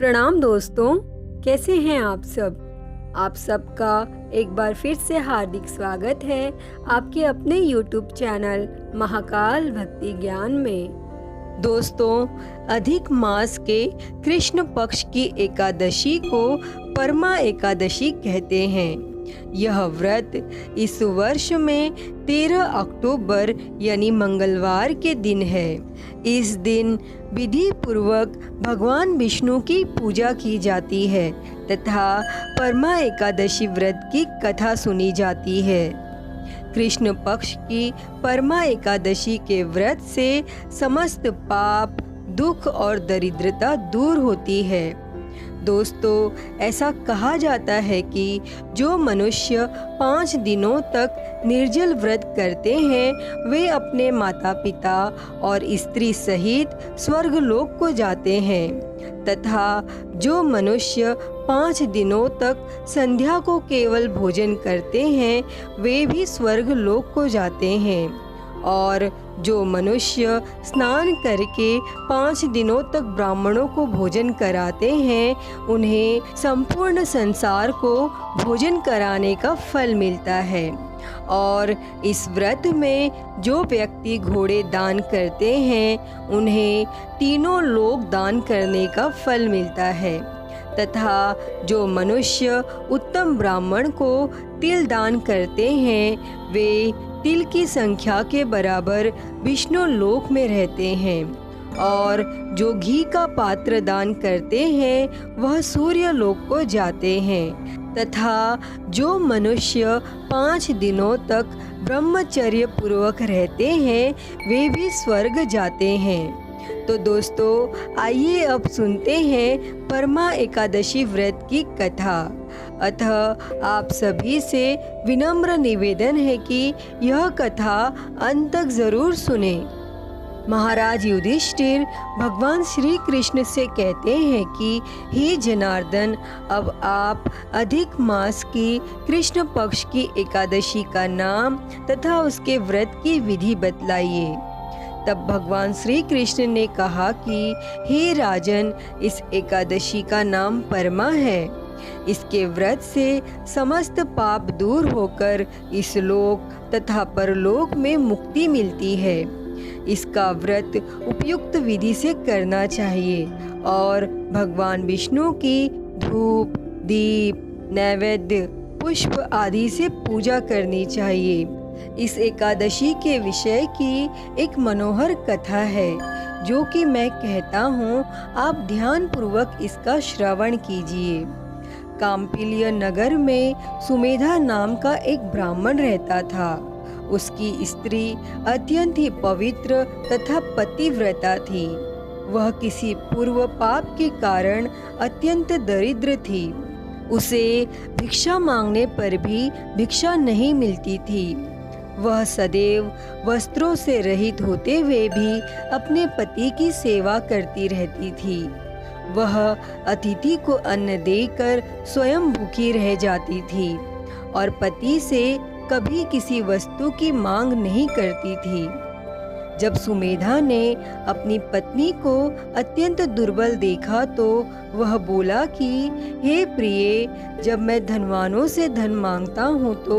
प्रणाम दोस्तों, कैसे हैं आप सब। आप सबका एक बार फिर से हार्दिक स्वागत है आपके अपने YouTube चैनल महाकाल भक्ति ज्ञान में। दोस्तों, अधिक मास के कृष्ण पक्ष की एकादशी को परमा एकादशी कहते हैं। यह व्रत इस वर्ष में 13 अक्टूबर यानी मंगलवार के दिन है। इस दिन विधि पूर्वक भगवान विष्णु की पूजा की जाती है तथा परमा एकादशी व्रत की कथा सुनी जाती है। कृष्ण पक्ष की परमा एकादशी के व्रत से समस्त पाप, दुख और दरिद्रता दूर होती है। दोस्तों, ऐसा कहा जाता है कि जो मनुष्य 5 दिनों तक निर्जल व्रत करते हैं वे अपने माता पिता और स्त्री सहित स्वर्गलोक को जाते हैं तथा जो मनुष्य 5 दिनों तक संध्या को केवल भोजन करते हैं वे भी स्वर्गलोक को जाते हैं और जो मनुष्य स्नान करके 5 दिनों तक ब्राह्मणों को भोजन कराते हैं उन्हें संपूर्ण संसार को भोजन कराने का फल मिलता है। और इस व्रत में जो व्यक्ति घोड़े दान करते हैं उन्हें तीनों लोक दान करने का फल मिलता है तथा जो मनुष्य उत्तम ब्राह्मण को तिल दान करते हैं वे तिल की संख्या के बराबर विष्णु लोक में रहते हैं और जो घी का पात्र दान करते हैं वह सूर्य लोक को जाते हैं तथा जो मनुष्य 5 दिनों तक ब्रह्मचर्य पूर्वक रहते हैं वे भी स्वर्ग जाते हैं। तो दोस्तों, आइए अब सुनते हैं परमा एकादशी व्रत की कथा। अतः आप सभी से विनम्र निवेदन है कि यह कथा अंत तक जरूर सुने। महाराज युधिष्ठिर भगवान श्री कृष्ण से कहते हैं कि हे जनार्दन, अब आप अधिक मास की कृष्ण पक्ष की एकादशी का नाम तथा उसके व्रत की विधि बतलाइए। तब भगवान श्री कृष्ण ने कहा कि हे राजन, इस एकादशी का नाम परमा है। इसके व्रत से समस्त पाप दूर होकर इस लोक तथा परलोक में मुक्ति मिलती है। इसका व्रत उपयुक्त विधि से करना चाहिए और भगवान विष्णु की धूप, दीप, नैवेद्य, पुष्प आदि से पूजा करनी चाहिए। इस एकादशी के विषय की एक मनोहर कथा है जो कि मैं कहता हूँ, आप ध्यान पूर्वक इसका श्रवण कीजिए। काम्पिल्य नगर में सुमेधा नाम का एक ब्राह्मण रहता था। उसकी स्त्री अत्यंत ही पवित्र तथा पतिव्रता थी। वह किसी पूर्व पाप के कारण अत्यंत दरिद्र थी। उसे भिक्षा मांगने पर भी भिक्षा नहीं मिलती थी। वह सदैव वस्त्रों से रहित होते हुए भी अपने पति की सेवा करती रहती थी। वह अतिथि को अन्न देकर स्वयं भूखी रह जाती थी और पति से कभी किसी वस्तु की मांग नहीं करती थी। जब सुमेधा ने अपनी पत्नी को अत्यंत दुर्बल देखा तो वह बोला कि हे प्रिय, जब मैं धनवानों से धन मांगता हूँ तो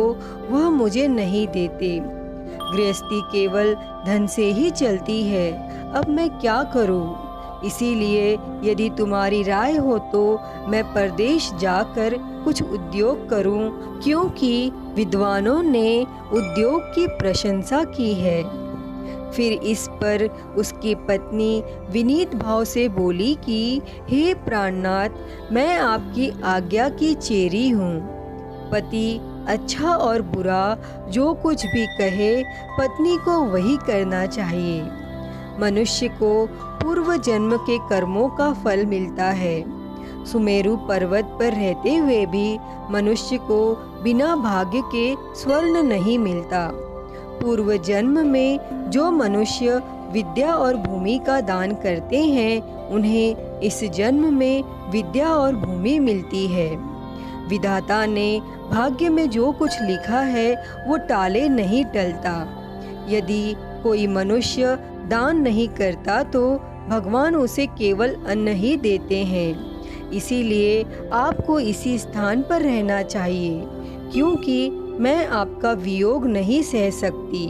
वह मुझे नहीं देते। गृहस्थी केवल धन से ही चलती है। अब मैं क्या करूँ? इसीलिए यदि तुम्हारी राय हो तो मैं परदेश जाकर कुछ उद्योग करूं, क्योंकि विद्वानों ने उद्योग की प्रशंसा की है। फिर इस पर उसकी पत्नी विनीत भाव से बोली कि हे प्राणनाथ, मैं आपकी आज्ञा की चेरी हूँ। पति अच्छा और बुरा जो कुछ भी कहे पत्नी को वही करना चाहिए। मनुष्य को पूर्व जन्म के कर्मों का फल मिलता है। सुमेरु पर्वत पर रहते हुए भी मनुष्य को बिना भाग्य के स्वर्ण नहीं मिलता। पूर्व जन्म में जो मनुष्य विद्या और भूमि का दान करते हैं उन्हें इस जन्म में विद्या और भूमि मिलती है। विधाता ने भाग्य में जो कुछ लिखा है वो टाले नहीं टलता। यदि कोई मनुष्य दान नहीं करता तो भगवान उसे केवल अन्न ही देते हैं। इसीलिए आपको इसी स्थान पर रहना चाहिए, क्योंकि मैं आपका वियोग नहीं सह सकती।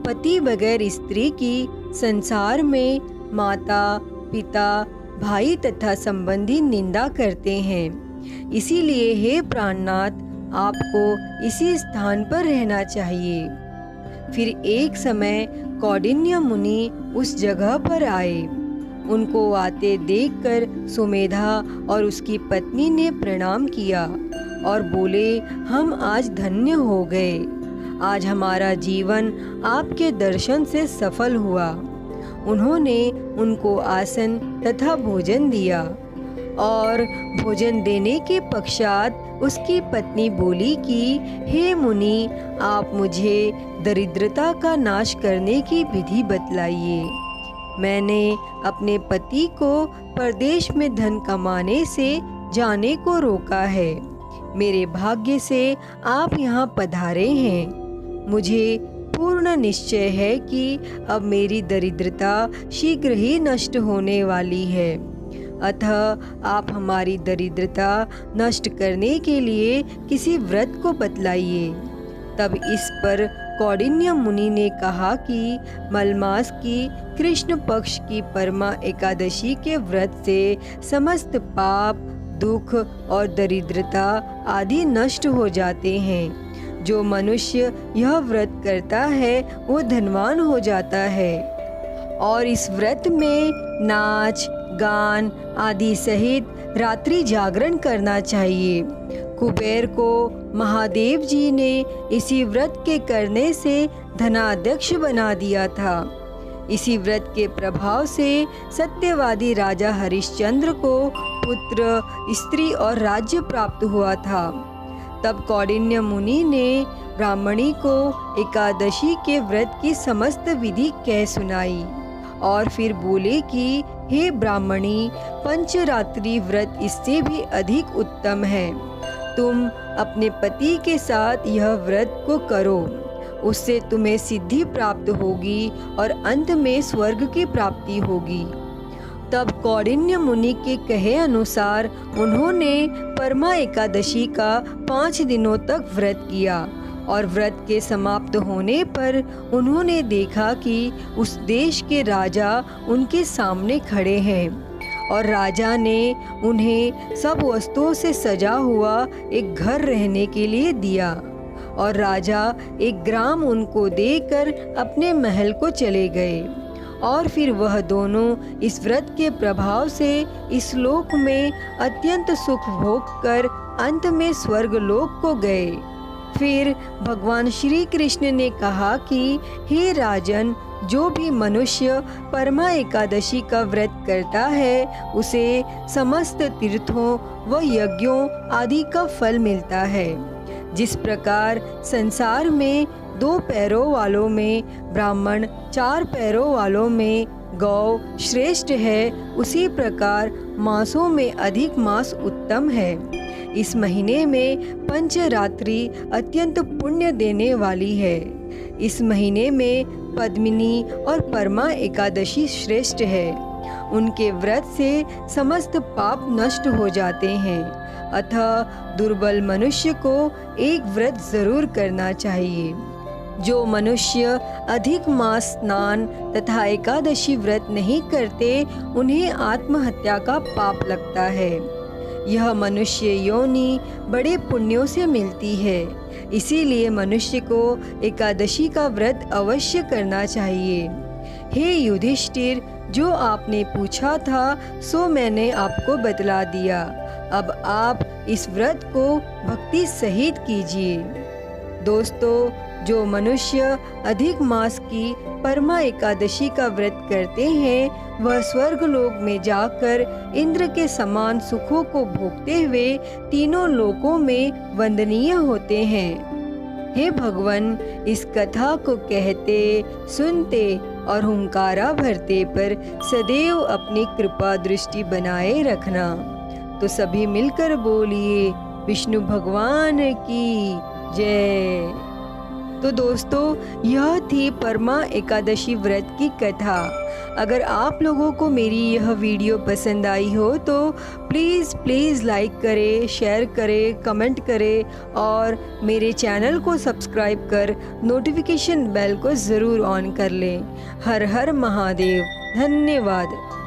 पति बगैर स्त्री की संसार में माता, पिता, भाई तथा संबंधी निंदा करते हैं। इसीलिए हे प्राणनाथ, आपको इसी स्थान पर रहना चाहिए। फिर एक समय कौंडिन्य मुनि उस जगह पर आए। उनको आते देखकर सुमेधा और उसकी पत्नी ने प्रणाम किया और बोले, हम आज धन्य हो गए। आज हमारा जीवन आपके दर्शन से सफल हुआ। उन्होंने उनको आसन तथा भोजन दिया और भोजन देने के पश्चात उसकी पत्नी बोली कि हे मुनि, आप मुझे दरिद्रता का नाश करने की विधि बतलाइए। मैंने अपने पति को परदेश में धन कमाने से जाने को रोका है। मेरे भाग्य से आप यहाँ पधारे हैं। मुझे पूर्ण निश्चय है कि अब मेरी दरिद्रता शीघ्र ही नष्ट होने वाली है। अतः आप हमारी दरिद्रता नष्ट करने के लिए किसी व्रत को बतलाइए। तब इस पर कौंडिन्य मुनि ने कहा कि मलमास की कृष्ण पक्ष की परमा एकादशी के व्रत से समस्त पाप, दुख और दरिद्रता आदि नष्ट हो जाते हैं। जो मनुष्य यह व्रत करता है वो धनवान हो जाता है। और इस व्रत में नाच, गान आदि सहित रात्रि जागरण करना चाहिए। कुबेर को महादेव जी ने इसी व्रत के करने से धनाध्यक्ष बना दिया था। इसी व्रत के प्रभाव से सत्यवादी राजा हरिश्चंद्र को पुत्र, स्त्री और राज्य प्राप्त हुआ था। तब कौंडिन्य मुनि ने ब्राह्मणी को एकादशी के व्रत की समस्त विधि कह सुनाई और फिर बोले कि हे ब्राह्मणी, पंचरात्रि व्रत इससे भी अधिक उत्तम है। तुम अपने पति के साथ यह व्रत को करो, उससे तुम्हें सिद्धि प्राप्त होगी और अंत में स्वर्ग की प्राप्ति होगी। तब कौंडिन्य मुनि के कहे अनुसार उन्होंने परमा एकादशी का 5 दिनों तक व्रत किया और व्रत के समाप्त होने पर उन्होंने देखा कि उस देश के राजा उनके सामने खड़े हैं और राजा ने उन्हें सब वस्तुओं से सजा हुआ एक घर रहने के लिए दिया और राजा एक ग्राम उनको देकर अपने महल को चले गए। और फिर वह दोनों इस व्रत के प्रभाव से इस लोक में अत्यंत सुख भोग कर अंत में स्वर्ग लोक को गए। फिर भगवान श्री कृष्ण ने कहा कि हे राजन, जो भी मनुष्य परमा एकादशी का व्रत करता है उसे समस्त तीर्थों व यज्ञों आदि का फल मिलता है। जिस प्रकार संसार में 2 पैरों वालों में ब्राह्मण, 4 पैरों वालों में गौ श्रेष्ठ है, उसी प्रकार मासों में अधिक मास उत्तम है। इस महीने में पंचरात्रि अत्यंत पुण्य देने वाली है। इस महीने में पद्मिनी और परमा एकादशी श्रेष्ठ है। उनके व्रत से समस्त पाप नष्ट हो जाते हैं। अतः दुर्बल मनुष्य को एक व्रत जरूर करना चाहिए। जो मनुष्य अधिक मास स्नान तथा एकादशी व्रत नहीं करते उन्हें आत्महत्या का पाप लगता है। यह मनुष्य योनि बड़े पुण्यों से मिलती है। इसीलिए मनुष्य को एकादशी का व्रत अवश्य करना चाहिए। हे युधिष्ठिर, जो आपने पूछा था सो मैंने आपको बतला दिया। अब आप इस व्रत को भक्ति सहित कीजिए। दोस्तों, जो मनुष्य अधिक मास की परमा एकादशी का व्रत करते हैं वह स्वर्ग लोक में जाकर इंद्र के समान सुखों को भोगते हुए तीनों लोकों में वंदनीय होते हैं। हे भगवान, इस कथा को कहते, सुनते और हुंकारा भरते पर सदैव अपनी कृपा दृष्टि बनाए रखना। तो सभी मिलकर बोलिए, विष्णु भगवान की जय। तो दोस्तों, यह थी परमा एकादशी व्रत की कथा। अगर आप लोगों को मेरी यह वीडियो पसंद आई हो तो प्लीज़ लाइक करें, शेयर करें, कमेंट करें और मेरे चैनल को सब्सक्राइब कर नोटिफिकेशन बेल को ज़रूर ऑन कर लें। हर हर महादेव। धन्यवाद।